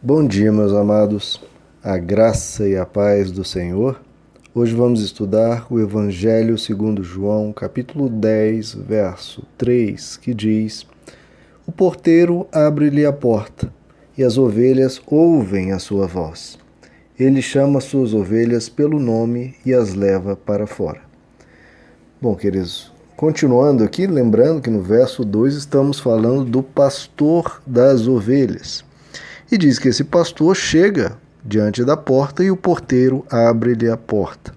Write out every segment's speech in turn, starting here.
Bom dia, meus amados, a graça e a paz do Senhor. Hoje vamos estudar o Evangelho segundo João, capítulo 10, verso 3, que diz: O porteiro abre-lhe a porta, e as ovelhas ouvem a sua voz. Ele chama suas ovelhas pelo nome e as leva para fora. Bom, queridos, continuando aqui, lembrando que no verso 2 estamos falando do pastor das ovelhas. E diz que esse pastor chega diante da porta e o porteiro abre-lhe a porta.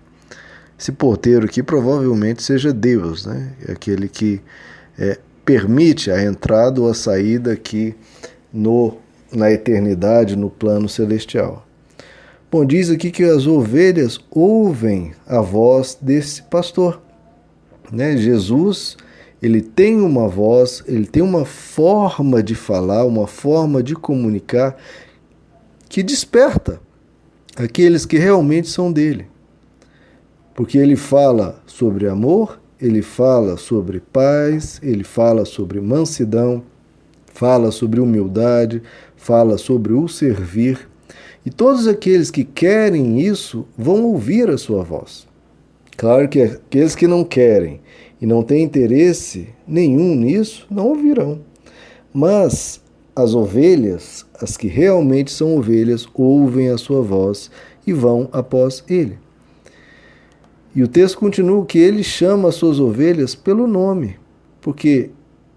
Esse porteiro aqui provavelmente seja Deus, né? É aquele que permite a entrada ou a saída aqui na eternidade, no plano celestial. Bom, diz aqui que as ovelhas ouvem a voz desse pastor, né? Jesus, ele tem uma voz, ele tem uma forma de falar, uma forma de comunicar que desperta aqueles que realmente são dele. Porque ele fala sobre amor, ele fala sobre paz, ele fala sobre mansidão, fala sobre humildade, fala sobre o servir. E todos aqueles que querem isso vão ouvir a sua voz. Claro que aqueles que não querem e não têm interesse nenhum nisso, não ouvirão. Mas as ovelhas, as que realmente são ovelhas, ouvem a sua voz e vão após ele. E o texto continua que ele chama as suas ovelhas pelo nome, porque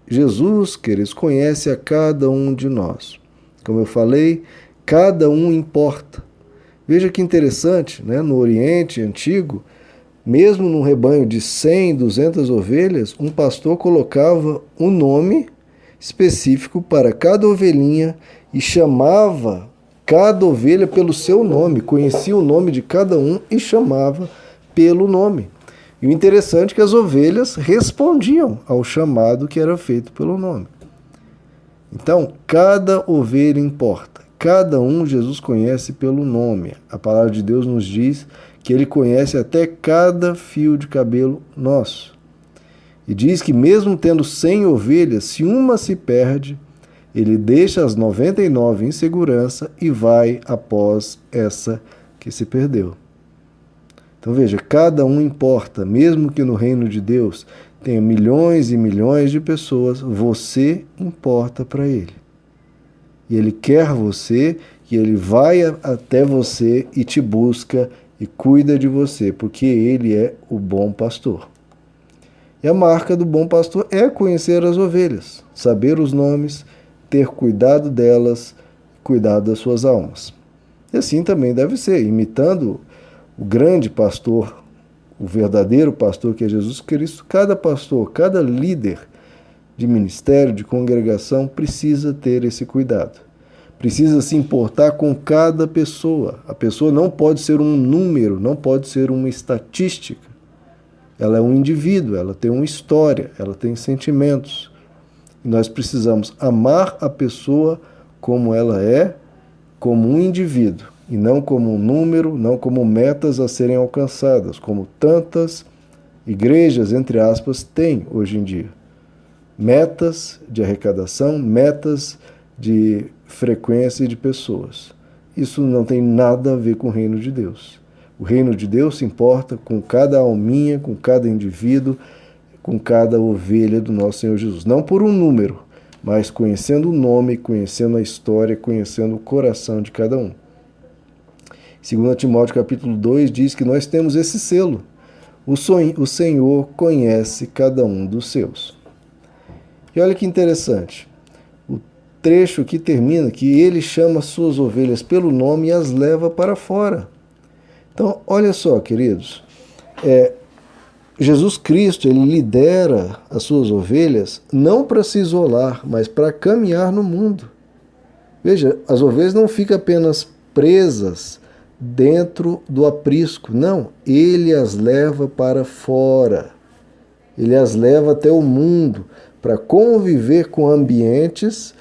Jesus, queridos, conhece a cada um de nós. Como eu falei, cada um importa. Veja que interessante, né? No Oriente Antigo, mesmo num rebanho de 100, 200 ovelhas, um pastor colocava um nome específico para cada ovelhinha e chamava cada ovelha pelo seu nome, conhecia o nome de cada um e chamava pelo nome. E o interessante é que as ovelhas respondiam ao chamado que era feito pelo nome. Então, cada ovelha importa. Cada um Jesus conhece pelo nome. A palavra de Deus nos diz que ele conhece até cada fio de cabelo nosso. E diz que mesmo tendo 100 ovelhas, se uma se perde, ele deixa as 99 em segurança e vai após essa que se perdeu. Então veja, cada um importa, mesmo que no reino de Deus tenha milhões e milhões de pessoas, você importa para ele. E ele quer você, e ele vai até você e te busca e cuida de você, porque ele é o bom pastor. E a marca do bom pastor é conhecer as ovelhas, saber os nomes, ter cuidado delas, cuidar das suas almas. E assim também deve ser, imitando o grande pastor, o verdadeiro pastor que é Jesus Cristo. Cada pastor, cada líder de ministério, de congregação, precisa ter esse cuidado. Precisa se importar com cada pessoa. A pessoa não pode ser um número, não pode ser uma estatística. Ela é um indivíduo, ela tem uma história, ela tem sentimentos. E nós precisamos amar a pessoa como ela é, como um indivíduo, e não como um número, não como metas a serem alcançadas, como tantas igrejas, entre aspas, têm hoje em dia. Metas de arrecadação, metas de frequência de pessoas. Isso não tem nada a ver com o reino de Deus. O reino de Deus se importa com cada alminha, com cada indivíduo, com cada ovelha do nosso Senhor Jesus. Não por um número, mas conhecendo o nome, conhecendo a história, conhecendo o coração de cada um. 2 Timóteo capítulo 2 diz que nós temos esse selo. O Senhor conhece cada um dos seus. E olha que interessante. O trecho que termina que ele chama suas ovelhas pelo nome e as leva para fora. Então, olha só, queridos, Jesus Cristo, ele lidera as suas ovelhas não para se isolar, mas para caminhar no mundo. Veja, as ovelhas não ficam apenas presas dentro do aprisco, não, ele as leva para fora. Ele as leva até o mundo para conviver com ambientes,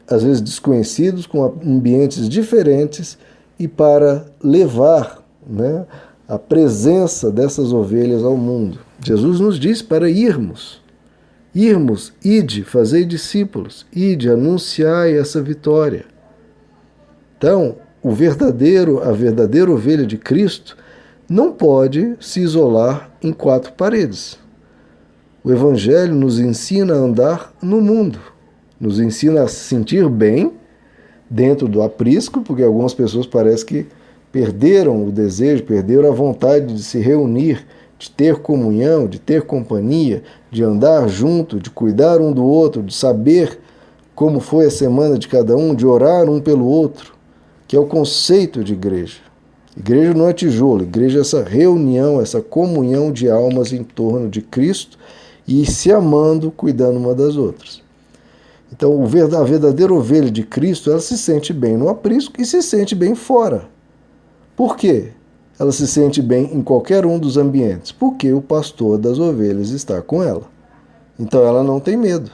às vezes desconhecidos, com ambientes diferentes, e para levar, né, a presença dessas ovelhas ao mundo. Jesus nos diz para irmos, ide, fazei discípulos, ide, anunciai essa vitória. Então, a verdadeira ovelha de Cristo não pode se isolar em quatro paredes. O Evangelho nos ensina a andar no mundo, nos ensina a se sentir bem dentro do aprisco, porque algumas pessoas parecem que perderam o desejo, perderam a vontade de se reunir, de ter comunhão, de ter companhia, de andar junto, de cuidar um do outro, de saber como foi a semana de cada um, de orar um pelo outro, que é o conceito de igreja. Igreja não é tijolo, igreja é essa reunião, essa comunhão de almas em torno de Cristo e se amando, cuidando uma das outras. Então, a verdadeira ovelha de Cristo, ela se sente bem no aprisco e se sente bem fora. Por quê? Ela se sente bem em qualquer um dos ambientes, porque o pastor das ovelhas está com ela. Então, ela não tem medo.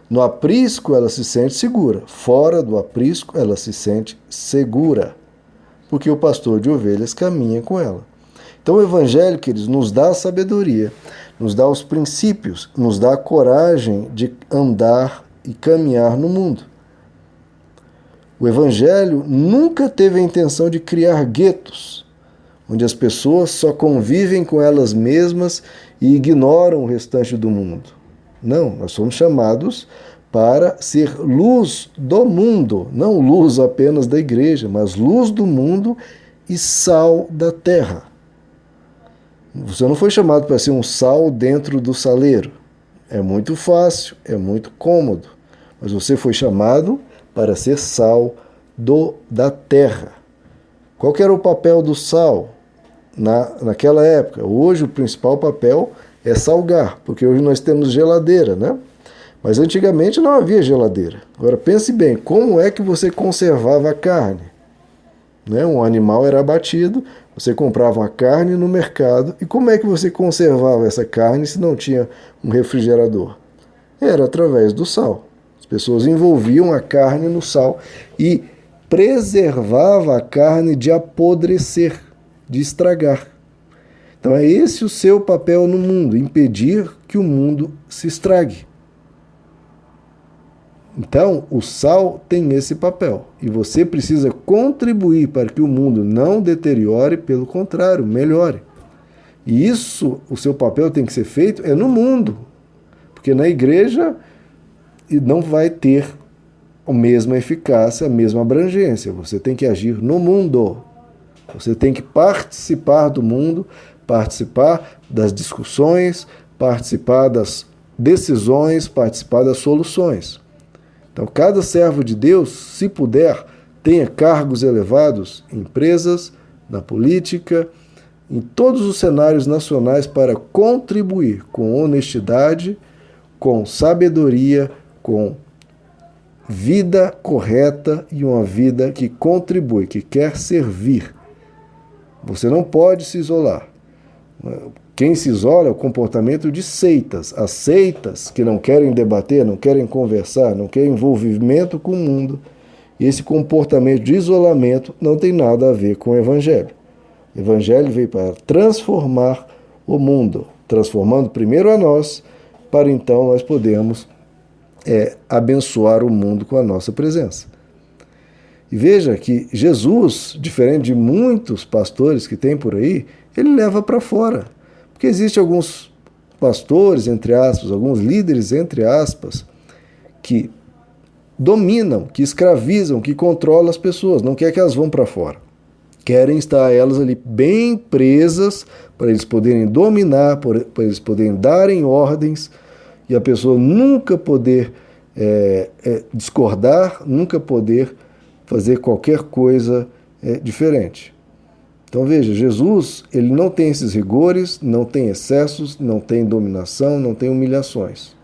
No aprisco, ela se sente segura. Fora do aprisco, ela se sente segura, porque o pastor de ovelhas caminha com ela. Então, o Evangelho, queridos, nos dá a sabedoria, nos dá os princípios, nos dá a coragem de andar e caminhar no mundo. O Evangelho nunca teve a intenção de criar guetos, onde as pessoas só convivem com elas mesmas e ignoram o restante do mundo. Não, nós somos chamados para ser luz do mundo, não luz apenas da igreja, mas luz do mundo e sal da terra. Você não foi chamado para ser um sal dentro do saleiro. É muito fácil, é muito cômodo, mas você foi chamado para ser sal da terra. Qual que era o papel do sal naquela época? Hoje o principal papel é salgar, porque hoje nós temos geladeira, né? Mas antigamente não havia geladeira. Agora pense bem, como é que você conservava a carne? Né? Um animal era abatido, você comprava a carne no mercado, e como é que você conservava essa carne se não tinha um refrigerador? Era através do sal. As pessoas envolviam a carne no sal e preservava a carne de apodrecer, de estragar. Então é esse o seu papel no mundo, impedir que o mundo se estrague. Então, o sal tem esse papel e você precisa contribuir para que o mundo não deteriore, pelo contrário, melhore. E isso, o seu papel tem que ser feito no mundo, porque na igreja não vai ter a mesma eficácia, a mesma abrangência. Você tem que agir no mundo. Você tem que participar do mundo, participar das discussões, participar das decisões, participar das soluções. Então, cada servo de Deus, se puder, tenha cargos elevados em empresas, na política, em todos os cenários nacionais para contribuir com honestidade, com sabedoria, com vida correta e uma vida que contribui, que quer servir. Você não pode se isolar. Quem se isola é o comportamento de seitas. As seitas que não querem debater, não querem conversar, não querem envolvimento com o mundo. Esse comportamento de isolamento não tem nada a ver com o Evangelho. O Evangelho veio para transformar o mundo, transformando primeiro a nós, para então nós podermos abençoar o mundo com a nossa presença. E veja que Jesus, diferente de muitos pastores que tem por aí, ele leva para fora. Porque existem alguns pastores, entre aspas, alguns líderes, entre aspas, que dominam, que escravizam, que controlam as pessoas, não quer que elas vão para fora. Querem estar elas ali bem presas, para eles poderem dominar, para eles poderem darem ordens, e a pessoa nunca poder discordar, nunca poder fazer qualquer coisa diferente. Então veja, Jesus, ele não tem esses rigores, não tem excessos, não tem dominação, não tem humilhações.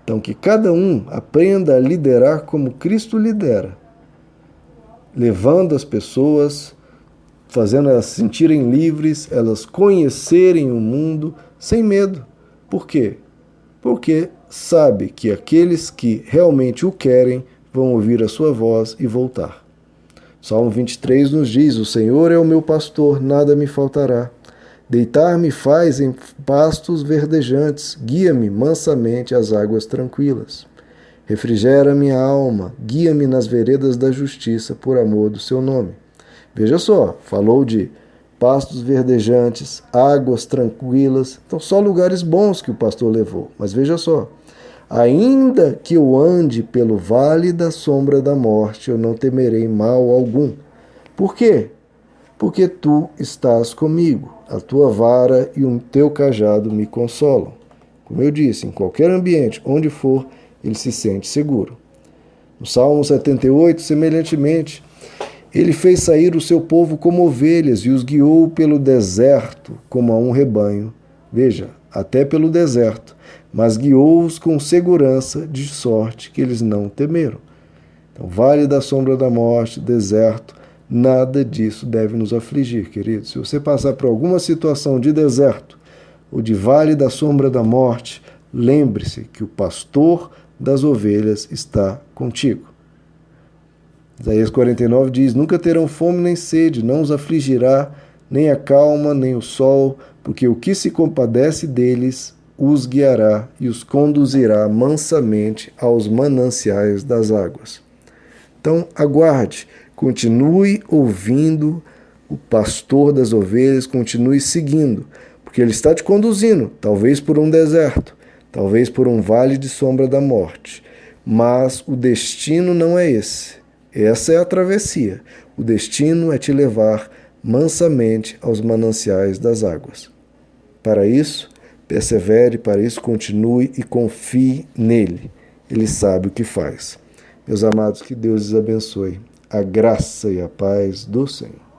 Então que cada um aprenda a liderar como Cristo lidera, levando as pessoas, fazendo elas se sentirem livres, elas conhecerem o mundo sem medo. Por quê? Porque sabe que aqueles que realmente o querem vão ouvir a sua voz e voltar. Salmo 23 nos diz: o Senhor é o meu pastor, nada me faltará. Deitar-me faz em pastos verdejantes, guia-me mansamente às águas tranquilas. Refrigera minha alma, guia-me nas veredas da justiça por amor do seu nome. Veja só, falou de pastos verdejantes, águas tranquilas, então só lugares bons que o pastor levou. Mas veja só, ainda que eu ande pelo vale da sombra da morte, eu não temerei mal algum. Por quê? Porque tu estás comigo, a tua vara e o teu cajado me consolam. Como eu disse, em qualquer ambiente, onde for, ele se sente seguro. No Salmo 78, semelhantemente, ele fez sair o seu povo como ovelhas e os guiou pelo deserto como a um rebanho. Veja, até pelo deserto, mas guiou-os com segurança, de sorte que eles não temeram. Então, vale da sombra da morte, deserto, nada disso deve nos afligir, queridos. Se você passar por alguma situação de deserto ou de vale da sombra da morte, lembre-se que o pastor das ovelhas está contigo. Isaías 49 diz: nunca terão fome nem sede, não os afligirá nem a calma, nem o sol, porque o que se compadece deles os guiará e os conduzirá mansamente aos mananciais das águas. Então, aguarde, continue ouvindo o pastor das ovelhas, continue seguindo, porque ele está te conduzindo, talvez por um deserto, talvez por um vale de sombra da morte, mas o destino não é esse. Essa é a travessia. O destino é te levar mansamente aos mananciais das águas. Para isso, persevere, para isso continue e confie nele. Ele sabe o que faz. Meus amados, que Deus os abençoe. A graça e a paz do Senhor.